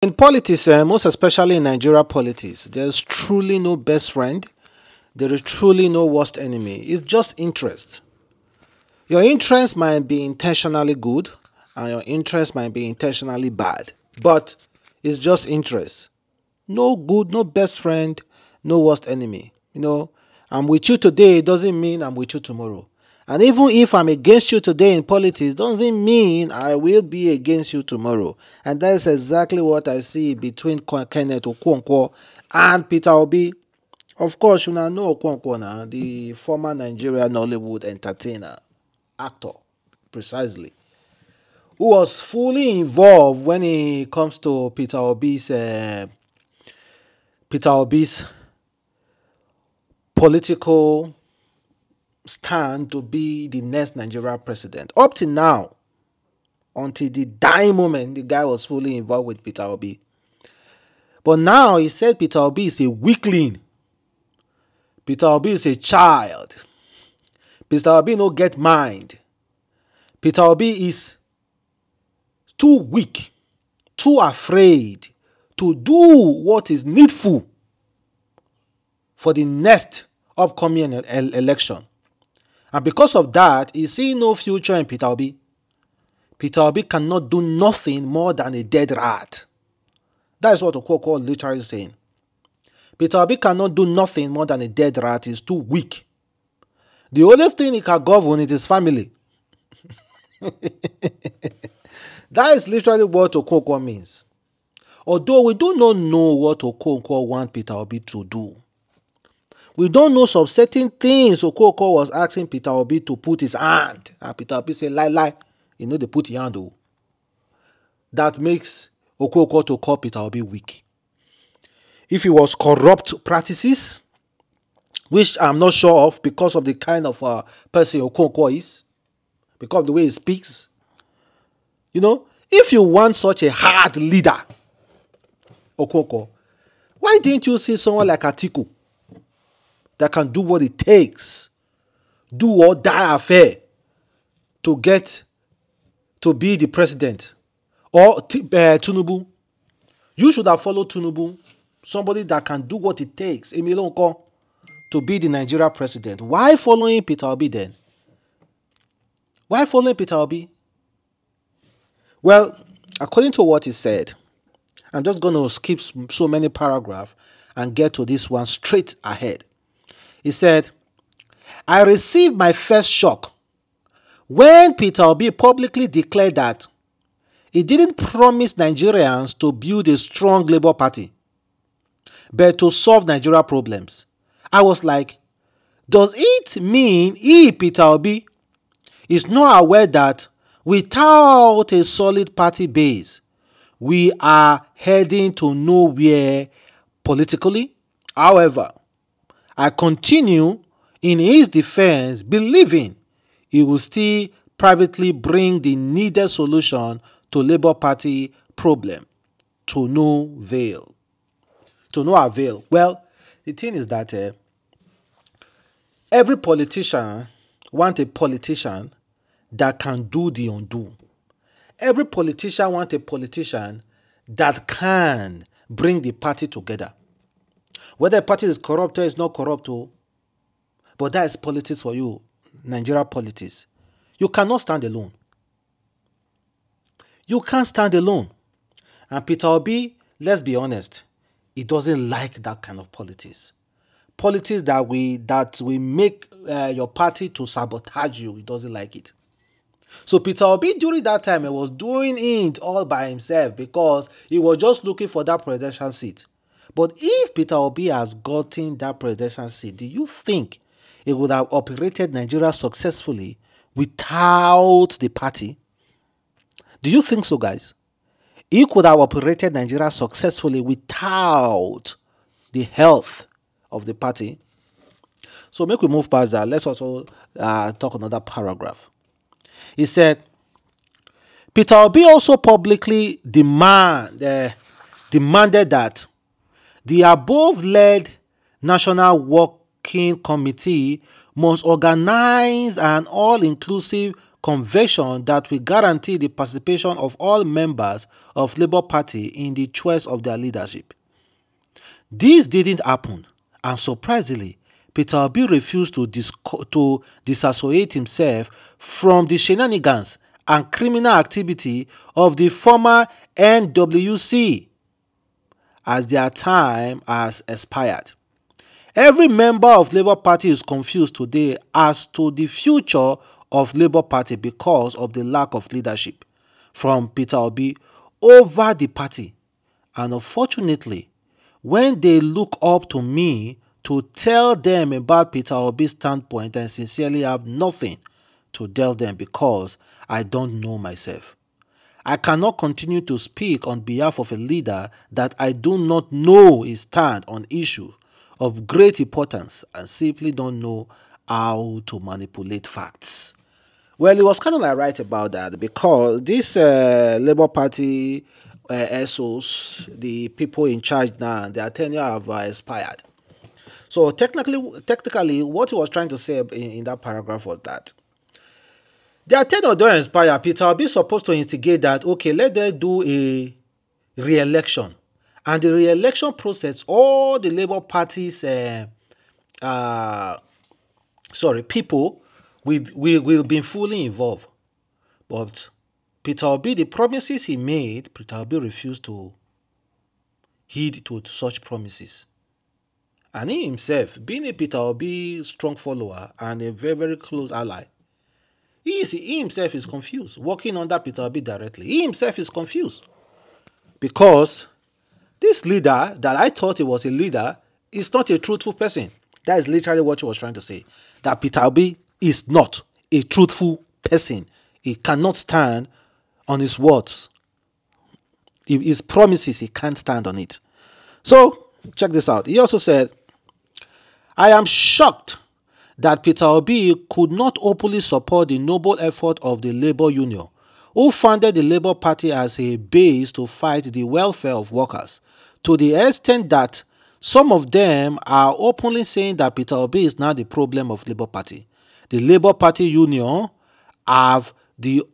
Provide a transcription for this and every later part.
In politics, most especially in Nigeria politics, there's truly no best friend. There is truly no worst enemy. It's just interest. Your interest might be intentionally good and your interest might be intentionally bad. But it's just interest. No good, no best friend, no worst enemy. I'm with you today doesn't mean I'm with you tomorrow. And even if I'm against you today in politics, doesn't mean I will be against you tomorrow. And that's exactly what I see between Kenneth Okonkwo and Peter Obi. Of course, you know Okonkwo now, the former Nigerian Nollywood entertainer, actor, precisely, who was fully involved when it comes to Peter Obi's political stand to be the next Nigeria president. Up to now, until the dying moment, the guy was fully involved with Peter Obi. But now he said Peter Obi is a weakling. Peter Obi is a child. Peter Obi no get mind. Peter Obi is too weak, too afraid to do what is needful for the next upcoming election. And because of that, he see no future in Peter Obi. Peter Obi cannot do nothing more than a dead rat. That is what Okonkwo literally saying. Peter Obi cannot do nothing more than a dead rat. He's too weak. The only thing he can govern is his family. That is literally what Okonkwo means. Although we do not know what Okonkwo wants Peter Obi to do. We don't know some certain things Okonkwo was asking Peter Obi to put his hand. And Peter Obi say, lie. They put his hand. That makes Okonkwo to call Peter Obi weak. If it was corrupt practices, which I'm not sure of because of the kind of person Okonkwo is, because of the way he speaks. If you want such a hard leader, Okonkwo, why didn't you see someone like Atiku that can do what it takes, do or die affair to get to be the president? Or Tinubu. You should have followed Tinubu, somebody that can do what it takes, Emilonko, to be the Nigeria president. Why following Peter Obi then? Why following Peter Obi? Well, according to what he said, I'm just going to skip so many paragraphs and get to this one straight ahead. He said, I received my first shock when Peter Obi publicly declared that he didn't promise Nigerians to build a strong Labour Party, but to solve Nigeria problems. I was like, does it mean he, Peter Obi, is not aware that without a solid party base, we are heading to nowhere politically? However, I continue in his defense, believing he will still privately bring the needed solution to Labour Party problem to no avail. Well, the thing is that every politician wants a politician that can do the undo. Every politician wants a politician that can bring the party together. Whether a party is corrupt or is not corrupt, but that is politics for you, Nigeria politics. You cannot stand alone. You can't stand alone. And Peter Obi, let's be honest, he doesn't like that kind of politics. Politics that we make your party to sabotage you. He doesn't like it. So Peter Obi during that time, he was doing it all by himself because he was just looking for that presidential seat. But if Peter Obi has gotten that presidential seat, do you think he would have operated Nigeria successfully without the party? Do you think so, guys? He could have operated Nigeria successfully without the health of the party. So make we move past that. Let's also talk another paragraph. He said, Peter Obi also publicly demanded that the above-led National Working Committee must organize an all-inclusive convention that will guarantee the participation of all members of Labour Party in the choice of their leadership. This didn't happen, and surprisingly, Peter Obi refused to disassociate himself from the shenanigans and criminal activity of the former NWC as their time has expired. Every member of Labour Party is confused today as to the future of Labour Party because of the lack of leadership from Peter Obi over the party. And unfortunately, when they look up to me to tell them about Peter Obi's standpoint, I sincerely have nothing to tell them because I don't know myself. I cannot continue to speak on behalf of a leader that I do not know his stand on issues of great importance and simply don't know how to manipulate facts. Well, he was kind of like right about that because this Labour Party SOs, the people in charge now, their tenure have expired. So technically, what he was trying to say in that paragraph was that their tenure don't expire. Peter Obi is supposed to instigate that, okay, let them do a re-election. And the re-election process, all the Labour Party's people will be fully involved. But Peter Obi, the promises he made, Peter Obi refused to heed to such promises. And he himself, being a Peter Obi strong follower and a very, very close ally, he himself is confused, working under Peter Obi directly. He himself is confused because this leader that I thought he was a leader is not a truthful person. That is literally what he was trying to say. That Peter Obi is not a truthful person. He cannot stand on his words. His promises, he can't stand on it. So, check this out. He also said, I am shocked that Peter Obi could not openly support the noble effort of the Labour Union, who founded the Labour Party as a base to fight the welfare of workers, to the extent that some of them are openly saying that Peter Obi is now the problem of Labour Party. The Labour Party Union have the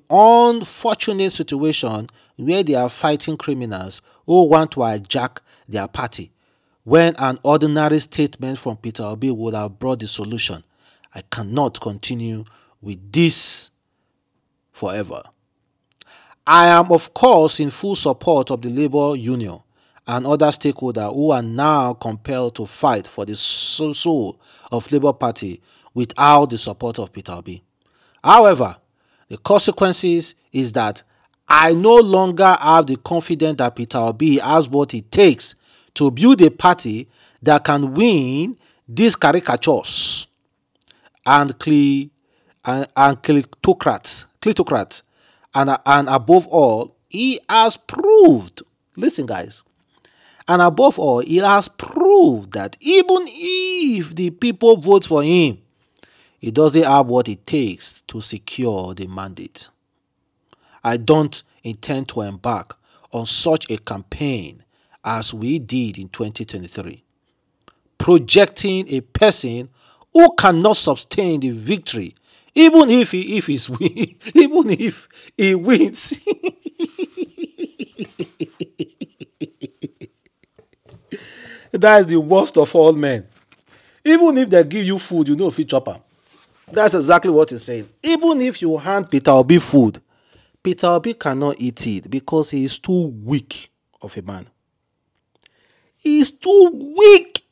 unfortunate situation where they are fighting criminals who want to hijack their party, when an ordinary statement from Peter Obi would have brought the solution. I cannot continue with this forever. I am, of course, in full support of the Labour Union and other stakeholders who are now compelled to fight for the soul of Labour Party without the support of Peter Obi. However, the consequences is that I no longer have the confidence that Peter Obi has what it takes to build a party that can win these caricatures and clitocrats. And above all, he has proved, listen guys, and above all, he has proved that even if the people vote for him, he doesn't have what it takes to secure the mandate. I don't intend to embark on such a campaign as we did in 2023, projecting a person who cannot sustain the victory, even if he wins. That is the worst of all men. Even if they give you food, you know if you chop am. That's exactly what he's saying. Even if you hand Peter Obi food, Peter Obi cannot eat it because he is too weak of a man. He is too weak.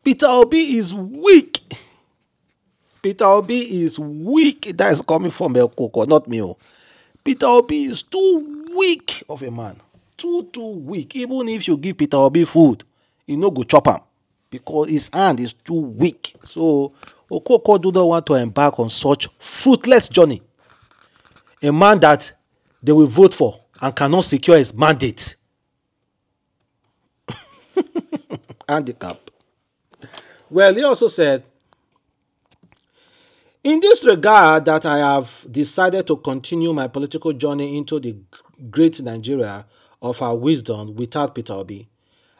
Peter Obi is weak. Peter Obi is weak. That is coming from El Coco, not me. Peter Obi is too weak of a man. Too weak. Even if you give Peter Obi food, he no go chop him because his hand is too weak. So Okoko do not want to embark on such fruitless journey. A man that they will vote for and cannot secure his mandate. Handicap. Well, he also said, in this regard that I have decided to continue my political journey into the great Nigeria of our wisdom without Peter Obi.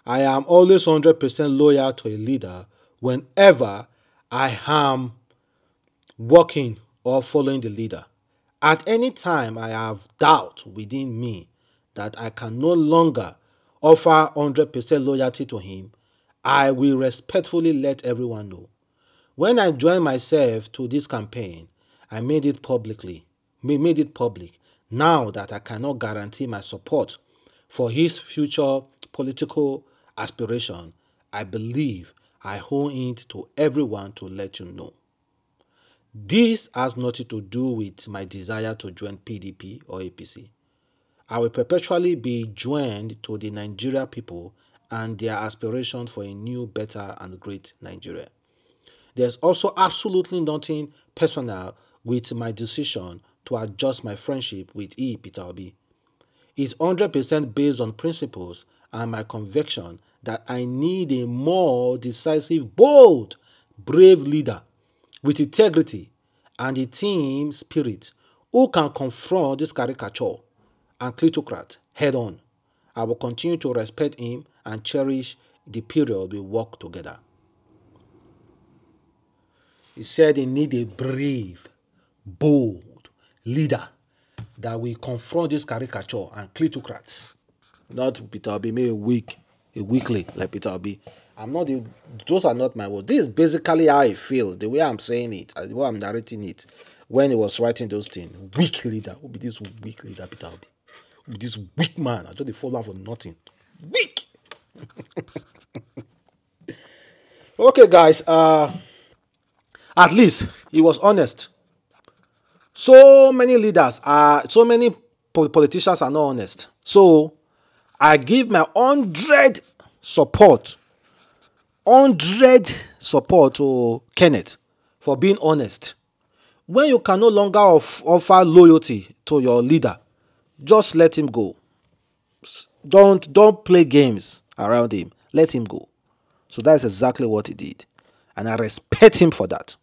I am always 100% loyal to a leader whenever I am working or following the leader. At any time I have doubt within me that I can no longer offer 100% loyalty to him, I will respectfully let everyone know. When I joined myself to this campaign, I made it public. Now that I cannot guarantee my support for his future political aspiration, I believe I owe it to everyone to let you know. This has nothing to do with my desire to join PDP or APC. I will perpetually be joined to the Nigeria people and their aspiration for a new, better and great Nigeria. There's also absolutely nothing personal with my decision to adjust my friendship with Peter Obi. It's 100% based on principles and my conviction that I need a more decisive, bold, brave leader with integrity and a team spirit who can confront this caricature and kleptocrat head on. I will continue to respect him and cherish the period we work together. He said they need a brave, bold leader that will confront this caricature and kleptocrats. Not Peter Obi, maybe a weakly like Peter Obi. Those are not my words. This is basically how it feels, the way I'm saying it, the way I'm narrating it. When he was writing those things, weak leader. Who be this weak leader, Peter Obi? Who be this weak man? I just fall down for nothing. Weak. Okay, guys. At least he was honest. So many politicians are not honest. So I give my 100 support to Kenneth for being honest. When you can no longer offer loyalty to your leader, just let him go. Don't play games around him. Let him go. So that's exactly what he did. And I respect him for that.